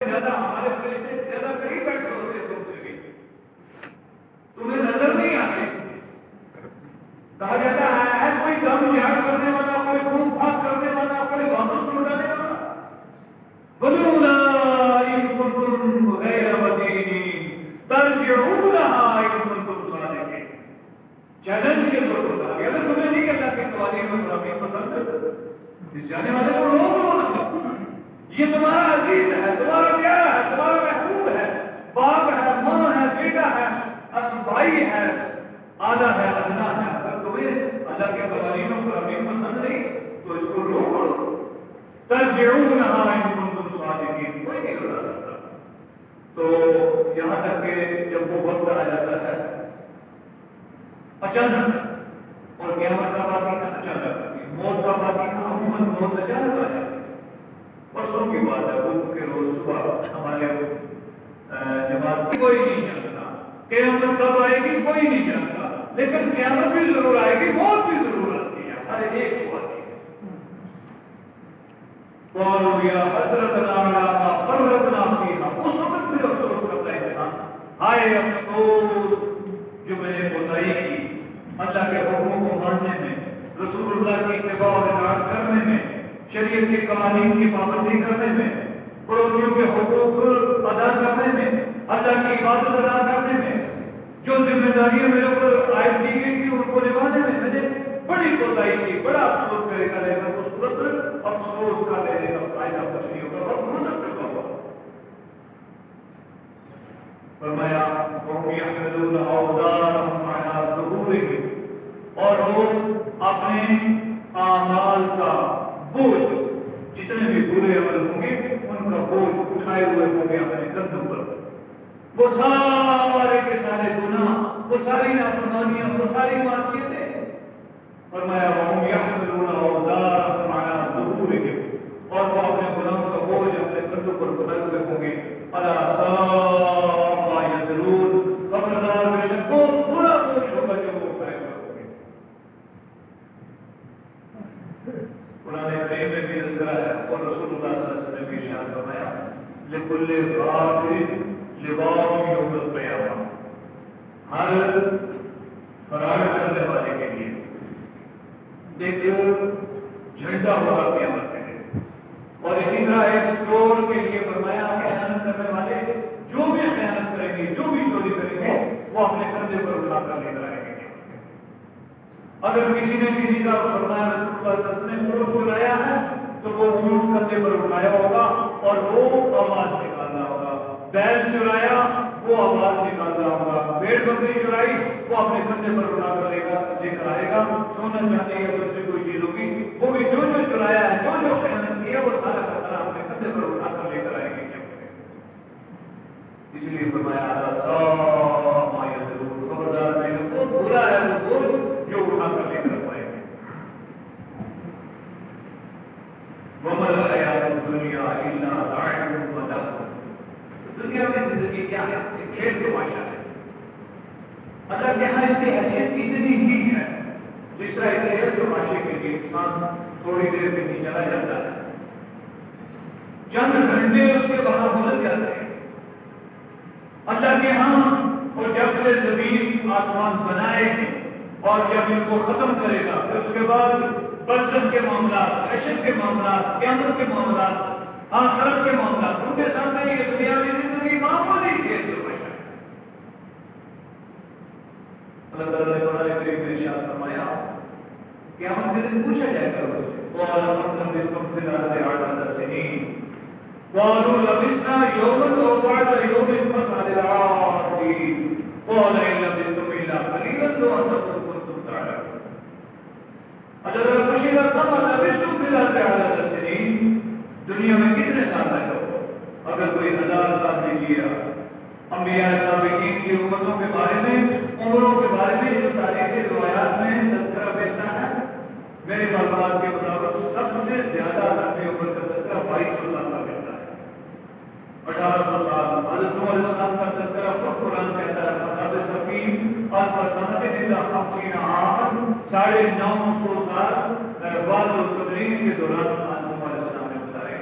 زیادہ ہمارے فرشتے زیادہ قریب بیٹھے ہوتے ہیں تم سے بھی، تمہیں نظر نہیں آتے. کہا جاتا ہے کوئی دم جھاڑ کرنے والا، کوئی خون پھاک کرنے والا، کوئی واپس لوٹانے والا. فلولا ان کنتم غیر مدینین ترجعونها ان کنتم صادقین. چیلنج کے طور پر اگر تمہیں نہیں اللہ کے قوانین و ضوابط پسند، اس جانے والے کو روک لو نا. یہ تمہارا عزیز ہے، تمہارا پیارا ہے، تمہارا محبوب ہے، باپ ہے، ماں ہے، بیٹا ہے، بھائی ہے، آدھا ہے، ادنا ہے. اگر تمہیں اللہ کے قوانین و ضوابط پسند نہیں تو اس کو روکو. ترجعونها ان کنتم صادقین. کوئی نہیں لوٹا سکتا. تو یہاں تک کہ جب وہ وقت آ جاتا ہے اچانک، اور قیامت کا باقی اچانک، موت کا باقی عموماً موت اچانک آ جاتی ہے. پرسوں کی بات ہے، بدھ کے روز صبح ہمارے جماعت کوئی نہیں جانتا قیامت کب آئے گی، کوئی نہیں جانتا. لیکن قیامت بھی ضرور آئے گی، موت بھی ضرور آتی ہے، ہر ایک کو آتی ہے. قالوا یا حسرتنا علی ما فرطنا فیہا. اس وقت پھر افسوس کرتا ہے انسان، ہائے افسوس جو میں نے کوتاہی کی اللہ کے حکموں کو ماننے میں، رسول اللہ کی اتباع و اطاعت کرنے میں، شریعت کے قوانین کی پابندی کرنے میں، پڑوسیوں کے حقوق ادا کرنے میں، اللہ کی عبادت ادا کرنے میں، جو ذمہ داریاں میرے اوپر عائد کی گئی تھی ان کو نبھانے میں میں نے بڑی کوتاہی کی. بڑا افسوس کرے گا، لیکن اس وقت افسوس کا لینے کا فائدہ کچھ نہیں ہوگا، بس محنت کرتا ہوگا. فرمایا وَهُمْ يَحْمِلُونَ أَوْزَارَهُمْ عَلَىٰ ظُهُورِهِمْ. اور وہ اپنے اعمال کا بوجھ، جتنے بھی برے عمل ہوں گے ان کا بوجھ اٹھائے ہوئے ہوں گے اپنے کندھوں پر. وہ سارے کے سارے گناہ، وہ ساری نافرمانیاں، وہ ساری معصیتیں. فرمایا وَهُمْ يَحْمِلُونَ أَوْزَارَهُمْ عَلَىٰ ظُهُورِهِمْ. اور وہ اپنے گناہوں کا بوجھ اپنے کندھوں پر اٹھائے ہوئے ہوں گے. أَلَا سَاءَ مَا يَزِرُونَ. خبردار بے شک وہ برا بوجھ ہوگا جو وہ اٹھائے ہوئے ہوں گے. قرآن کریم میں بھی تذکرہ ہے اور رسول اللہ صلی اللہ علیہ وسلم نے بھی ارشاد فرمایا لِكُلِّ غَادِرٍ لِوَاءٌ يَوْمَ الْقِيَامَةِ. ہر فرار کرنے والے کے لیے ایک جھنڈا ہوگا قیامت کے دن. اور اسی طرح ایک چور کے لیے فرمایا خیانت کرنے والے جو بھی خیانت کریں گے، جو بھی چوری کریں گے، وہ اپنے کندھے پر اٹھا کر لے کر آئیں گے. اگر کسی نے کسی کا فرمایا رسول اللہ صلی اللہ علیہ وسلم نے اونٹ چرایا ہے تو وہ اونٹ کندھے پر اٹھایا ہوگا اور وہ آواز نکالنا ہوگا. بیل چرایا وہ آواز نکالنا ہوگا. بھیڑ بکری چرائی وہ اپنے کندھے پر اٹھا کر لے کر آئے گا. سونا چاندی یا دوسری کوئی چیز ہوگی وہ بھی جو چرایا ہے، جو خیانت کی ہے، وہ سارا کا سارا اپنے کندھے پر اٹھا کر لے کر آئے گے. اس لیے فرمایا خبردار نہیں، وہ برا ہے وہ بوجھ جو اٹھا کر لے کر پائے گے. وَمَا الْحَيَاةُ الدُّنْيَا إِلَّا لَعِبٌ وَلَهْوٌ. دنیا میں زندگی کیا ہے؟ ایک کھیل تماشا ہے. اللہ کے یہاں اس کی حیثیت اتنی ہی ہے جس طرح ایک کھیل تماشے کے لیے انسان تھوڑی دیر کے لیے چلا جاتا ہے، چند گھنٹے اس کے وہاں گزر جاتے ہیں. اللہ کے ہاں وہ جب سے زمین آسمان بنائے ہیں اور جب ان کو ختم کرے گا پھر اس کے بعد برزخ کے معاملات، حشر کے معاملات، قیامت کے معاملات، آخرت کے معاملات، ان کے سامنے یہ دنیاوی زندگی معمولی کھیل تماشا ہے. اللہ تعالیٰ نے قرآن کریم میں ارشاد فرمایا قیامت کے دن پوچھا جائے گا ان سے قَالَ كَمْ لَبِثْتُمْ فِي الْأَرْضِ عَدَدَ سِنِينَ قَالُوا لَبِثْنَا يَوْمًا أَوْ بَعْضَ يَوْمٍ فَاسْأَلِ الْعَادِّينَ قَالَ إِن لَبِثْتُمْ إِلَّا قَلِيلًا لَوْ أَنَّكُمْ كُنتُمْ تَعْلَمُونَ. اللہ پوچھے گا کم لبثتم فی الارض عدد سنین، دنیا میں کتنے سال رہے ہو؟ اگر کوئی 1000 سال دیجیے. انبیاء سابقین کی امتوں کے بارے میں، عمروں کے بارے میں جو تاریخی روایات میں تذکرہ ملتا ہے، میرے معلومات کے مطابق سب سے زیادہ لمبی عمر کا تذکرہ 2200 سال کا ملتا ہے. 1800 سال حضرت نوح علیہ السلام کا تذکرہ خود قرآن کہتا ہے فَقَدْ سَفِينَ الْفَسَنَةِ إِلَّا 50 عَامًا، 950 سال بعد التدرین کے دوران نوح علیہ السلام نے گزارے.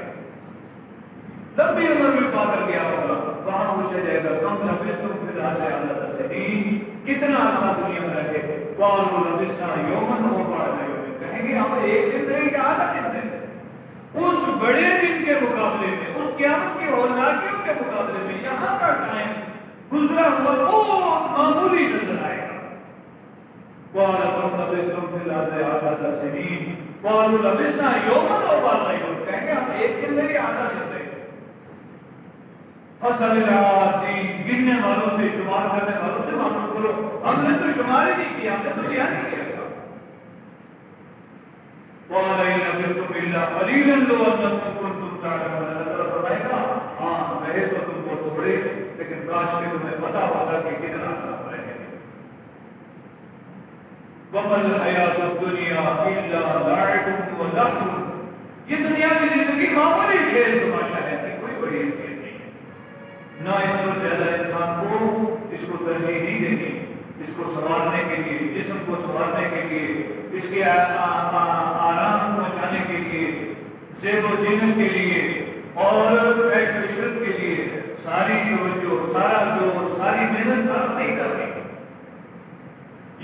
لمبی عمر میں پا کر گیا ہوگا، وہاں پوچھا جائے گا کم لبثتم فی الارض عدد سنین، کتنا عرصہ دنیا میں رہے؟ قالوا لبثنا یوما او بعض یوم، کہیں گے ہم ایک دن رہے یا آدھا دن رہے۔ اس بڑے دن کے مقابلے میں، اس قیامت کی ہولناکیوں کے مقابلے میں یہاں کا ٹائم گزرا ہوا بہت معمولی نظر آئے گا۔ قال كم لبثتم في الارض عدد سنين قالوا لبثنا يوما او بعض يوم، کہیں گے ہم ایک دن رہے آدھا دن رہے۔ فصل العادین، گننے والوں سے، شمار کرنے والوں سے معلوم کرو، ہم نے تو شمار ہی نہیں کیا، ہم نے تو بیان نہیں کیا تھا۔ قال ان لبثتم الا قليلا لو انكم كنتم تعلمون، اللہ فرمائے گا ہاں رہے تو تم کو تھوڑے، لیکن کاش کہ تمہیں پتا ہوتا کہ کتنا عرصہ رہے۔ وما الحیات الدنیا الا لعب ولهو، یہ دنیا کی زندگی معمولی کھیل تماشا ہے، کوئی بڑی حیثیت نہیں ہے۔ نہ اس پر زیادہ انسان کو اس کو ترجیح نہیں دینی، اس کو سنوارنے کے لیے، جسم کو سنوارنے کے لیے، اس کے آرام پہنچانے کے لیے، زیب و زینت کے لیے اور عیش و عشرت کے لیے ساری توجہ، سارا زور، ساری محنت صرف نہیں کرنی۔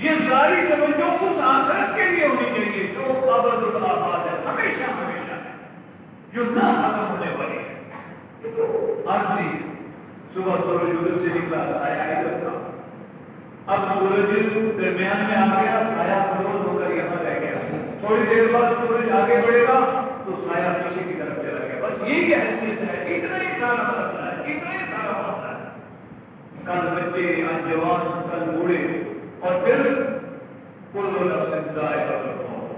یہ ساری توجہ اس آخرت کے لیے ہونی چاہیے جو ابد الآباد ہے، ہمیشہ ہمیشہ ہے، جو نہ ختم ہونے والی ہے۔ عرضی صبح سورج ادھر سے نکلا، سایہ ادھر تھا، اب سورج درمیان میں آ گیا، سایہ کلوز ہو کر یہاں رہ گیا، تھوڑی دیر بعد سورج آگے بڑھے گا تو سایہ پیچھے کی طرف چلا گیا۔ بس یہی حیثیت ہے، اتنا ہی سارا مسئلہ ہے، اتنا ہی سارا مسئلہ ہے۔ کل بچے، آج جوان، کل بوڑھے، اور پھر کل نفس ذائقۃ الموت۔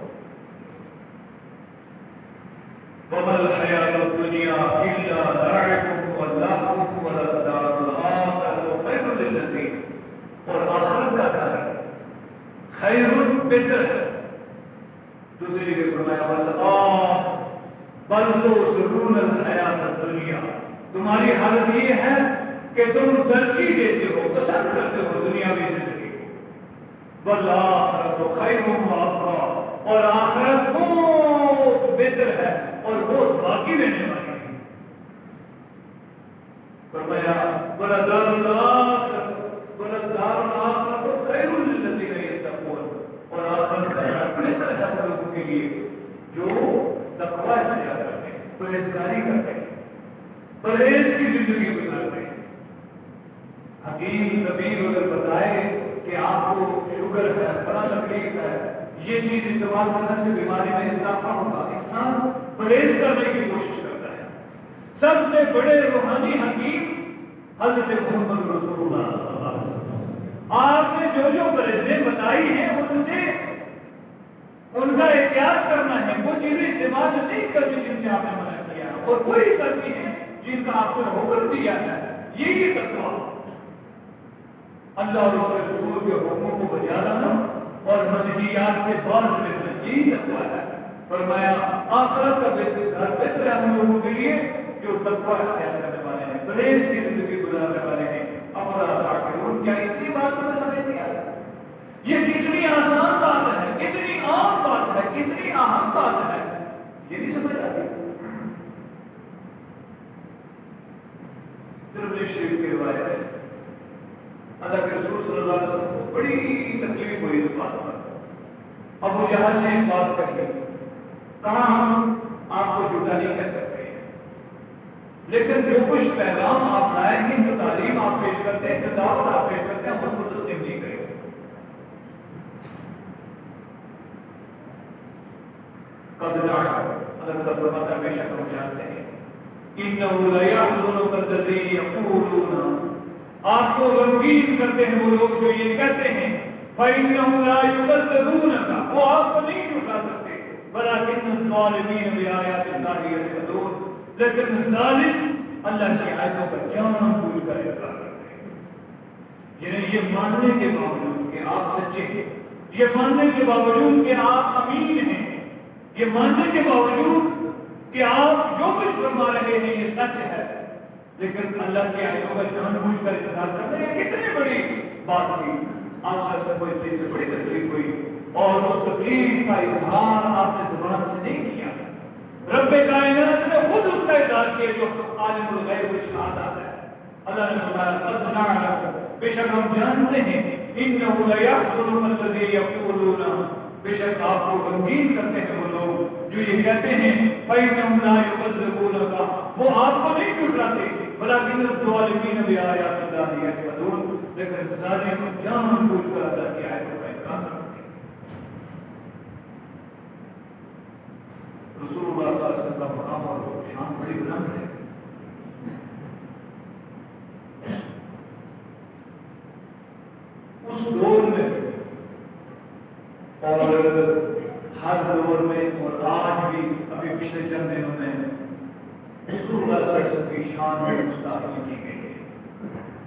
وما الحیات الدنیا الا لعب ولهو وللدار الآخرۃ خیر للذین، اور آخرت کا گھر خیر بہتر ہے۔ دوسری جگہ فرمایا بل تؤثرون الحیات الدنیا، تمہاری حالت یہ ہے کہ تم ترجیح دیتے ہو، پسند کرتے ہو دنیاوی زندگی، والآخرۃ خیر وابقیٰ، اور آخرت بہت بہتر ہے اور بہت باقی رہنے والی ہے۔ فرمایا ولدار الآخرۃ خیر للذین یتقون، اور آخرت کا گھر بہتر ہے ان لوگوں کے لیے جو تقوی اختیار کرتے ہیں، پرہیزگاری کرتے ہیں، پرہیز کی زندگی گزارتے ہیں۔ حکیم طبیب اگر بتائے کہ آپ کو شوگر ہے، بڑا تکلیف ہے، یہ چیز استعمال کرنے سے بیماری میں اضافہ ہوگا، انسان پرہیز کرنے کی کوشش کرتا ہے۔ سب سے بڑے روحانی حکیم حضرت محمد رسول اللہ صلی اللہ علیہ وسلم، آپ نے جو جو پرہیزیں بتائی ہیں ان سے ان کا احتیاط کرنا ہے، وہ چیزیں استعمال نہیں کرنی جن سے آپ نے منع کیا ہے، اور وہی کرنی ہے جن کا آپ نے حکم دیا ہے۔ یہی تقویٰ، اللہ اور اس کے رسول کے حکموں کو بجا لانا اور منہیات سے باز رہنا، یہی تقویٰ ہے۔ فرمایا آخرت کا گھر بہتر ہے ہم لوگوں کے لیے جو تقویٰ اختیار کرنے والے ہیں، پرہیز کی زندگی گزارنے والے ہیں۔ افلا تعقلون، کیا اتنی بات تمہیں سمجھ نہیں آئی؟ یہ کتنی آسان بات ہے، کتنی عام بات ہے، کتنی اہم بات ہے، یہ نہیں سمجھ آتی؟ ترمذی شریف کی روایت ہے، اللہ کے رسول صلی اللہ علیہ وسلم کو بڑی تکلیف ہوئی اس بات پر۔ ابو جہل نے ایک بات کہی، کہا ہم آپ کو جھوٹا نہیں کہہ سکتے، لیکن جو کچھ پیغام آپ لائیں گے، جو تعلیم آپ پیش کرتے ہیں، جو دعوت آپ پیش کرتے ہیں، ہم اس کو تسلیم نہیں کریں گے۔ قد نعلم، اللہ تعالیٰ فرماتا ہے بے شک ہم جانتے ہیں، انه ليحزنك الذي يقولون، آپ کو غمگین کرتے ہیں وہ لوگ جو یہ کہتے ہیں، فإنهم لا يكذبونك، وہ آپ کو نہیں جھٹلا سکتے، ولكن الظالمين بآيات الله يجحدون، لیکن ظالم اللہ کی آیتوں کا جان بوجھ کر انکار کرتے ہیں۔ یعنی یہ ماننے کے باوجود کہ آپ سچے ہیں، یہ ماننے کے باوجود کہ آپ امین ہیں، یہ ماننے کے باوجود کہ آپ جو کچھ فرما رہے ہیں یہ سچ ہے، لیکن اللہ کی آیتوں کا جان بوجھ کر انکار کرتے ہیں، کتنی بڑی بات تھی۔ آپ سے کوئی چیز سے بڑی تکلیف ہوئی اور اس تکلیف کا اظہار آپ نے زبان سے نہیں کیا، رب کائنات نے خود اس کا اظہار کیا جو عالم الغیب و شہادت ہے. اللہ نے فرمایا قد نعلم، بے شک ہم جانتے ہیں، انہ لیحزنک الذی یقولون، بے شک آپ کو غمگین کرتے ہیں وہ لوگ جو یہ کہتے ہیں فإنہم لا یکذبونک، وہ آپ کو نہیں جھٹلاتے، ولکن الظالمین بآیات اللہ یجحدون، لیکن ظالم جان بوجھ کر اللہ کی آیتوں کا انکار کرتے ہیں. رسول اللہ صلی اللہ علیہ وسلم کا مقام اور شان بڑی بلند ہے. اس دور میں اور ہر دور میں اور آج بھی ابھی پچھلے چند دنوں میں رسول اللہ صلی اللہ علیہ وسلم کی شان میں گستاخی کی گئی.